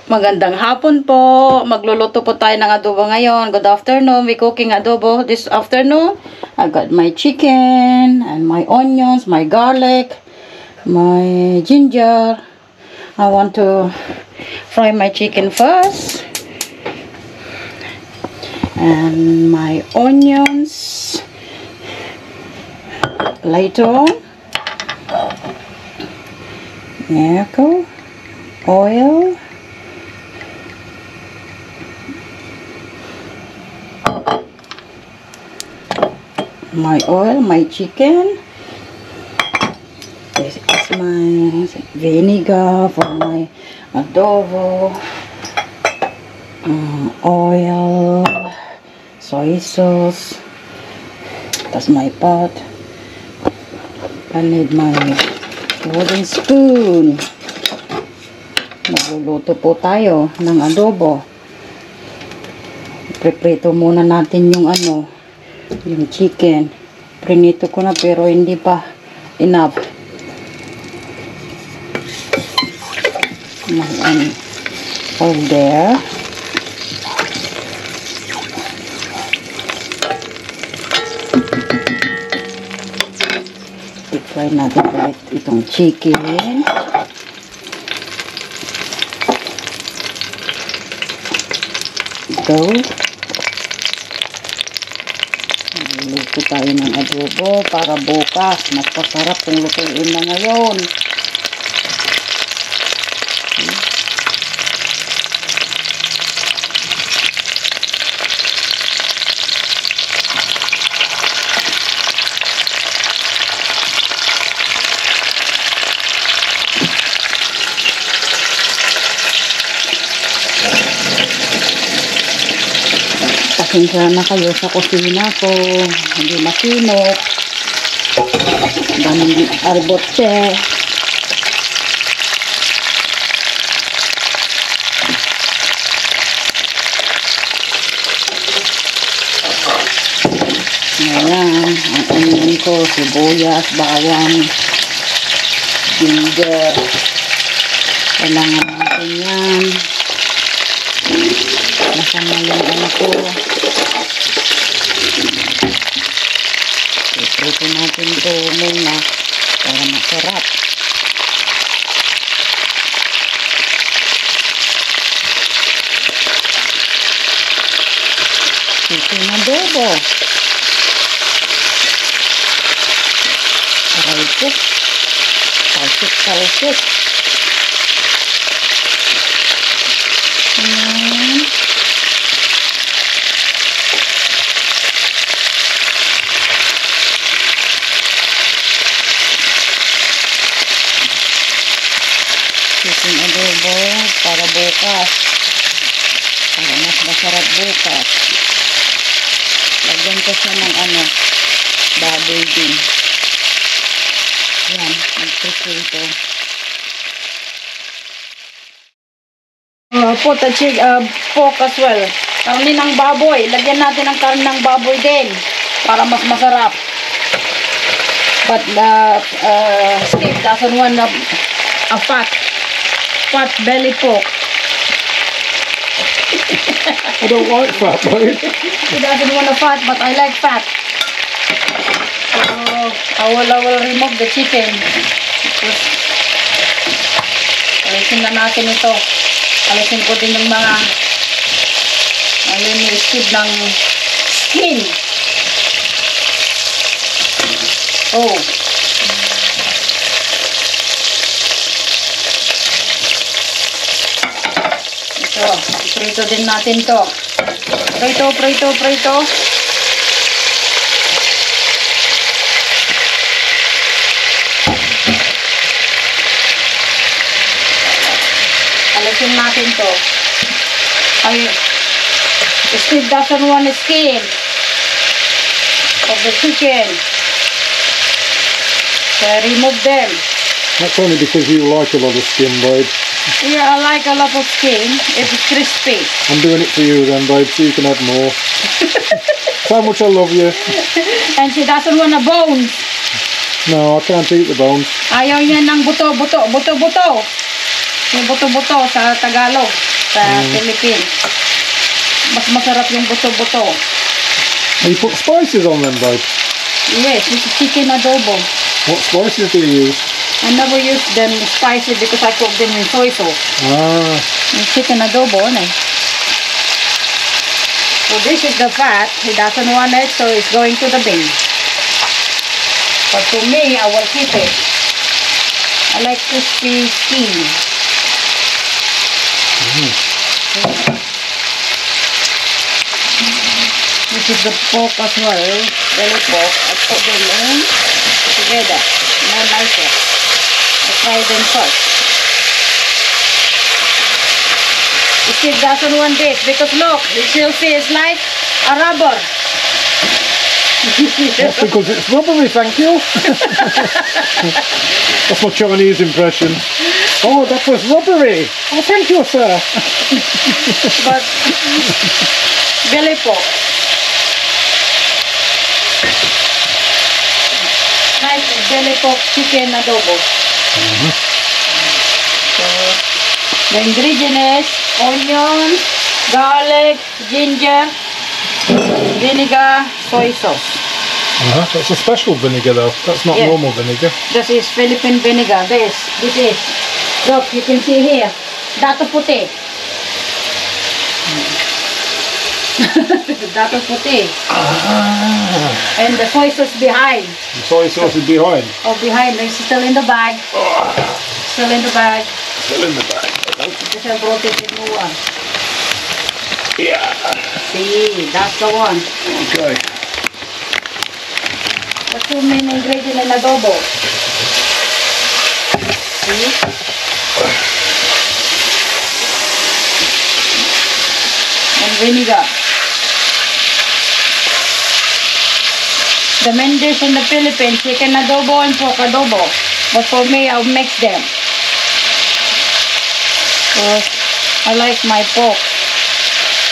Magandang hapon po. Magluluto po tayo ng adobo ngayon. Good afternoon. We cooking adobo this afternoon. I got my chicken and my onions, my garlic, my ginger. I want to fry my chicken first. And my onions later on. There you go. Oil. My oil, my chicken. This is my vinegar for my adobo. Oil, soy sauce. That's my pot. I need my wooden spoon. Magluluto po tayo ng adobo. Preprito muna natin yung yung chicken. Prinito ko na pero hindi pa enough. All there. I-fry natin ulit itong chicken. Go. Luto tayo ng adobo para bukas. Mas masarap kung lutuin na ngayon. Pasensya na kayo sa kusina ko. Hindi masinok. Daming arbotse. Ayan. Ang onion ko. Sibuyas, bawang, ginger. Kailangan natin yan. Masama yung ko. Ito natin ito muna para masarap. Ito na adobo. Aray po. Talsik. Chicken adobo para bukas. Para mas masarap bukas. Lagyan ko siya ng baboy din. Yan, mag-prepare ito. Put a pork as well. Karne ng baboy. Lagyan natin ng karne ng baboy din. Para mas masarap. But Steve doesn't want a fat belly pork. I don't like fat, babe. He doesn't want a fat, but I like fat. So I will remove the chicken. Alisin na natin ito. Alisin ko din yung mga skid ng skin. Oh. Prito din natin to. Prito. Alisin natin to. Steve doesn't want the skin of the chicken. So I remove them. That's only because you like a lot of skin, babe. Yeah, I like a lot of skin. It's crispy. I'm doing it for you then, babe, so you can have more. How much I love you. And she doesn't want a bone. No, I can't eat the bones. Ayaw niya ng buto-buto. Buto-buto. Yung buto-buto sa Tagalog. sa Philippines. Mas masarap yung buto-buto. And you put spices on them, babe. Yes, it's chicken adobo. What spices do you use? I never use them spicy because I cook them in soy sauce. Ah, Yung chicken adobo, So this is the fat. He doesn't want it, so it's going to the bin. But to me, I will keep it. I like crispy skin. This is the pork as well. Belly pork. I put them in together. More nicer. I fry them first. Steve doesn't want this because look, it still feels like a rubber. that's because it's rubbery, thank you. That's my Chinese impression. Oh, that was rubbery. Oh, thank you, sir. But belly pork. Nice belly pork chicken adobo. So the ingredient is onion, garlic, ginger, vinegar, soy sauce. That's a special vinegar though. That's not Yeah. normal vinegar. This is Philippine vinegar. This is. Look, you can see here. Dato puti. Dato puti. And the soy sauce behind. The soy sauce is behind. Oh, behind. It's still in the bag. Still in the bag. Still in the bag. Just I brought it in new one. Yeah. See, that's the one. Okay. The two main ingredients in adobo. See? And vinegar. The main dish in the Philippines, chicken adobo and pork adobo. But for me, I'll mix them. Because I like my pork.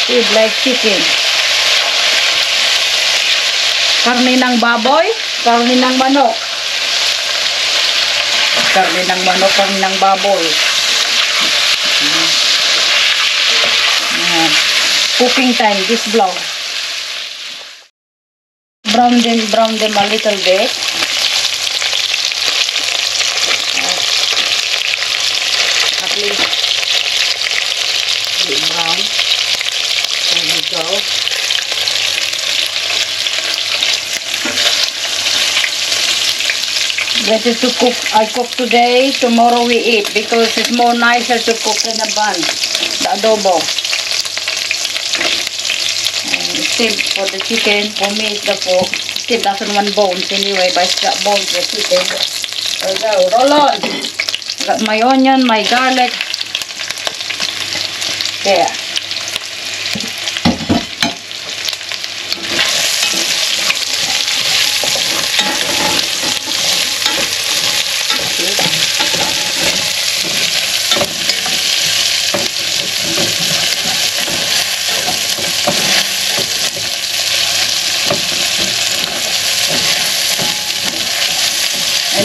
Steve like chicken. Karne ng baboy, karne ng manok. Karne ng manok, karne ng baboy. Cooking time, this vlog. Brown them a little bit. At least be brown. There we go. Better to cook. I cook today, tomorrow we eat because it's more nicer to cook in a bun. The adobo. And Steve for the chicken, for me it's the pork. Steve doesn't want bones anyway, but it's got bones the chicken. There we go. Roll on. Got my onion, my garlic. There.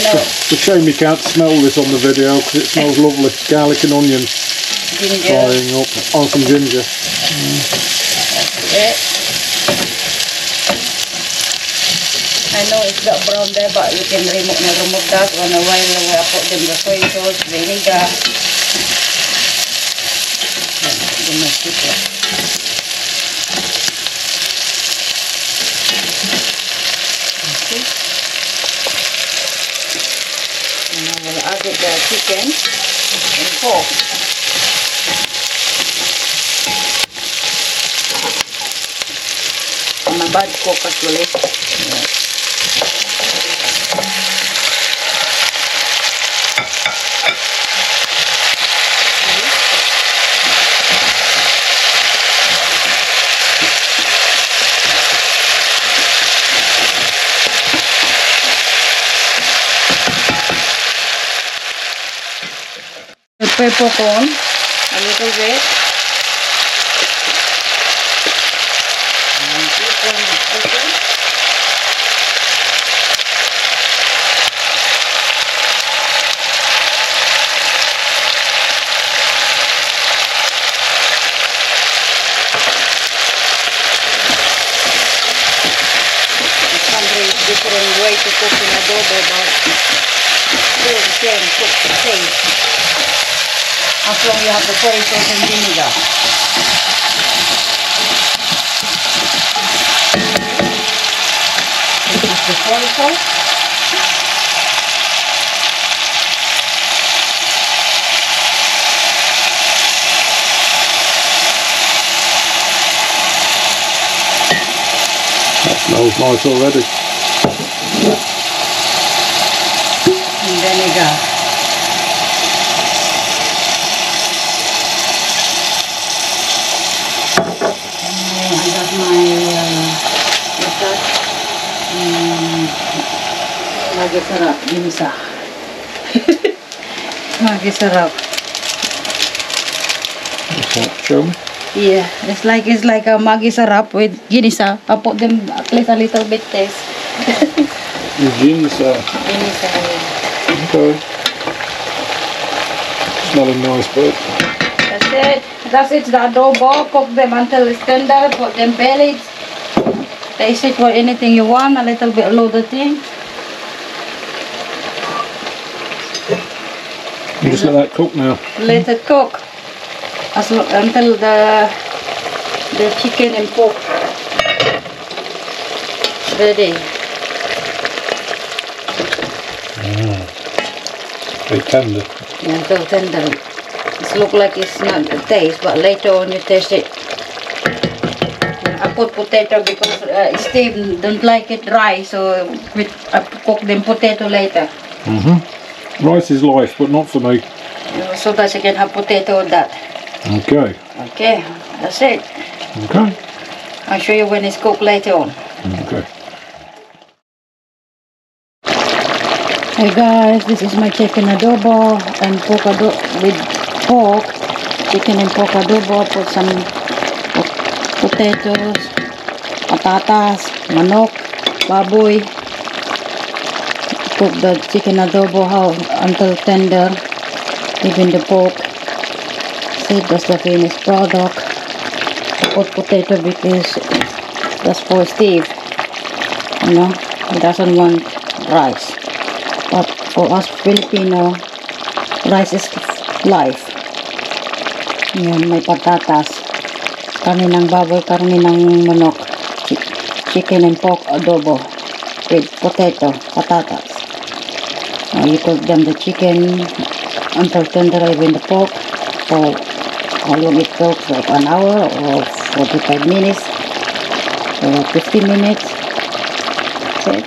It's a shame you can't smell this on the video because it smells lovely. Garlic and onions Ginger. frying up on some ginger. That's it. I know it's got brown there, but you can remove that when a while I put them the soy sauce, vinegar. Then I keep it. And I will add the chicken and pork. I'm a bad cook actually. The peppercorn, a little bit. And this one is okay. different way to cook in adobo, but still the same, cook the same. As long you have the soy sauce and vinegar. This is the soy sauce. That smells nice already. And vinegar. I got my what's that? Lagi sarap, ginisa. Lagi sarap. Show me. Yeah, it's like a Maggi sarap with ginisa. I put them at least a little bit taste. Ginisa. Ginisa. Yeah. Okay. Smelling nice, but That's it. That's it. The adobo. Cook them until it's tender. Put them bellies. Taste it for anything you want. A little bit loaded thing. you just let that cook now. Let it cook until the chicken and pork ready. Very tender. Yeah, until tender. It looks like it's not the taste, but later on you taste it. I put potato because Steve don't like it dry, so I cook them potato later. Rice is life, but not for me. So that you can have potato with that. Okay. Okay, that's it. Okay. I'll show you when it's cooked later on. Okay. Hey guys, this is my chicken adobo and pork adobo with pork. Chicken and pork adobo. Put some potatoes, patatas, manok, baboy. Cook the chicken adobo until tender. Even the pork. See, that's the finished product. Put potato because that's for Steve. You know, he doesn't want rice. But for us Filipino, rice is life. Yan, may patatas. Karne ng baboy, karne ng manok. Chicken and pork adobo with potato, patatas. You cook them the chicken until tender, even the pork. For how long it cooks, like an hour or 45 minutes or 50 minutes. That's it.